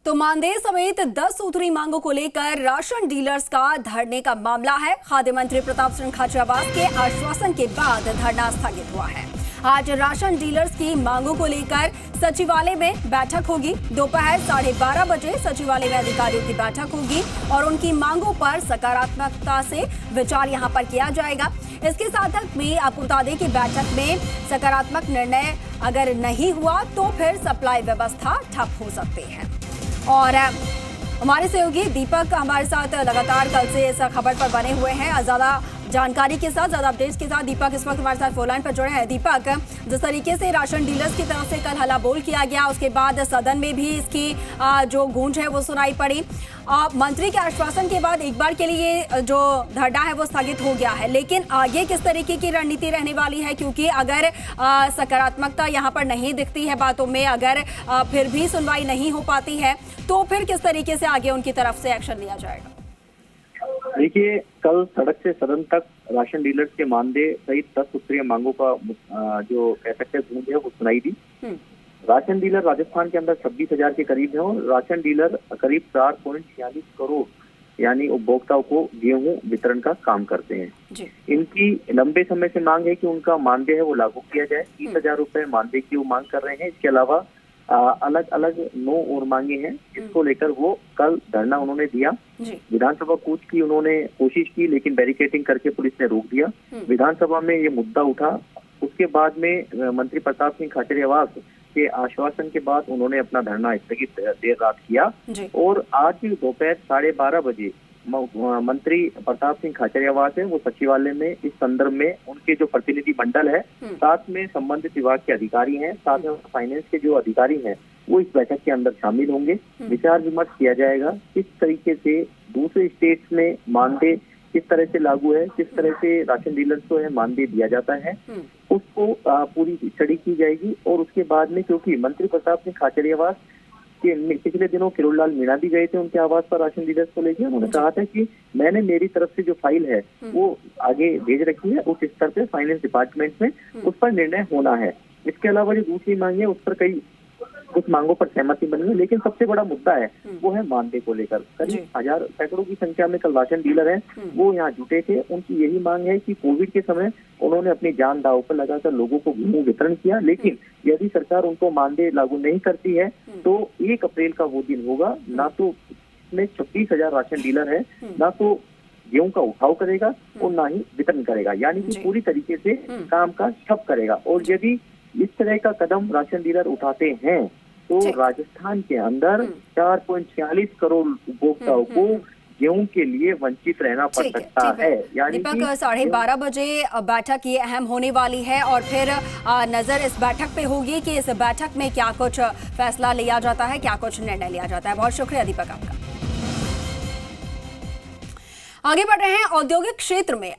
तो मानदेय समेत 10 सूत्री मांगों को लेकर राशन डीलर्स का धरने का मामला है। खाद्य मंत्री प्रताप सिंह खाचरियावास के आश्वासन के बाद धरना स्थगित हुआ है। आज राशन डीलर्स की मांगों को लेकर सचिवालय में बैठक होगी। दोपहर 12:30 बजे सचिवालय में अधिकारियों की बैठक होगी और उनकी मांगों पर सकारात्मकता से विचार यहां पर किया जाएगा। इसके साथ में आपको बता दें कि बैठक में सकारात्मक निर्णय अगर नहीं हुआ तो फिर सप्लाई व्यवस्था ठप हो सकती है। और हमारे सहयोगी दीपक हमारे साथ लगातार कल से इस खबर पर बने हुए हैं। ज्यादा जानकारी के साथ, ज्यादा अपडेट्स के साथ दीपक इस वक्त हमारे साथ फोन लाइन पर जुड़े हैं। दीपक, जिस तरीके से राशन डीलर्स की तरफ से कल हल्ला बोल किया गया, उसके बाद सदन में भी इसकी जो गूंज है वो सुनाई पड़ी। मंत्री के आश्वासन के बाद एक बार के लिए जो धरना है वो स्थगित हो गया है, लेकिन आगे किस तरीके की रणनीति रहने वाली है? क्योंकि अगर सकारात्मकता यहाँ पर नहीं दिखती है बातों में, अगर फिर भी सुनवाई नहीं हो पाती है, तो फिर किस तरीके से आगे उनकी तरफ से एक्शन लिया जाएगा? देखिए, कल सड़क से सदन तक राशन डीलर्स के मानदेय सहित 10 सूत्रीय मांगों का जो कह सकते हैं गूंज है वो सुनाई दी। राशन डीलर राजस्थान के अंदर 26,000 के करीब है और राशन डीलर करीब 4.46 करोड़ यानी उपभोक्ताओं को गेहूं वितरण का काम करते हैं। इनकी लंबे समय से मांग है कि उनका मानदेय है वो लागू किया जाए। 30,000 रुपए मानदेय की वो मांग कर रहे हैं। इसके अलावा अलग अलग 9 और मांगे हैं, जिसको लेकर वो कल धरना उन्होंने दिया। विधानसभा कूच की उन्होंने कोशिश की, लेकिन बैरिकेडिंग करके पुलिस ने रोक दिया। विधानसभा में ये मुद्दा उठा। उसके बाद में मंत्री प्रताप सिंह खाचरियावास के आश्वासन के बाद उन्होंने अपना धरना स्थगित देर रात किया और आज दोपहर 12:30 बजे मंत्री प्रताप सिंह खाचरियावास है वो सचिवालय में इस संदर्भ में उनके जो प्रतिनिधि मंडल है, साथ में संबंधित विभाग के अधिकारी हैं, साथ में फाइनेंस के जो अधिकारी हैं, वो इस बैठक के अंदर शामिल होंगे। विचार विमर्श किया जाएगा किस तरीके से दूसरे स्टेट्स में मानदेय किस तरह से लागू है, किस तरह से राशन डीलर्स को है मानदेय दिया जाता है, उसको पूरी स्टडी की जाएगी। और उसके बाद में, क्योंकि मंत्री प्रताप सिंह खाचरियावास कि पिछले दिनों किरोड़लाल मीणा भी गए थे उनके आवास पर राशन डीलर्स को लेकर, उन्होंने कहा था कि मैंने मेरी तरफ से जो फाइल है वो आगे भेज रखी है, उस स्तर पे फाइनेंस डिपार्टमेंट में उस पर निर्णय होना है। इसके अलावा जो दूसरी मांग है उस पर कई कुछ मांगों पर सहमति बनी है, लेकिन सबसे बड़ा मुद्दा है वो है मानदेय को लेकर। करीब सैकड़ों की संख्या में कल राशन डीलर हैं वो यहाँ जुटे थे। उनकी यही मांग है कि कोविड के समय उन्होंने अपनी जान दांव पर लगाकर लोगों को गेहूं वितरण किया, लेकिन यदि सरकार उनको मानदेय लागू नहीं करती है तो 1 अप्रैल का वो दिन होगा, ना तो इसमें 26,000 राशन डीलर है, ना तो गेहूं का उठाव करेगा और ना ही वितरण करेगा, यानी कि पूरी तरीके से काम का ठप करेगा। और यदि इस तरह का कदम राशन डीलर उठाते हैं तो राजस्थान के अंदर 4.46 करोड़ उपभोक्ताओं को गेहूं के लिए वंचित रहना पड़ सकता है। यानी दीपक, 12:30 बजे बैठक ये अहम होने वाली है और फिर नजर इस बैठक पे होगी कि इस बैठक में क्या कुछ फैसला लिया जाता है, क्या कुछ निर्णय लिया जाता है। बहुत शुक्रिया दीपक आपका। आगे बढ़ रहे हैं औद्योगिक क्षेत्र में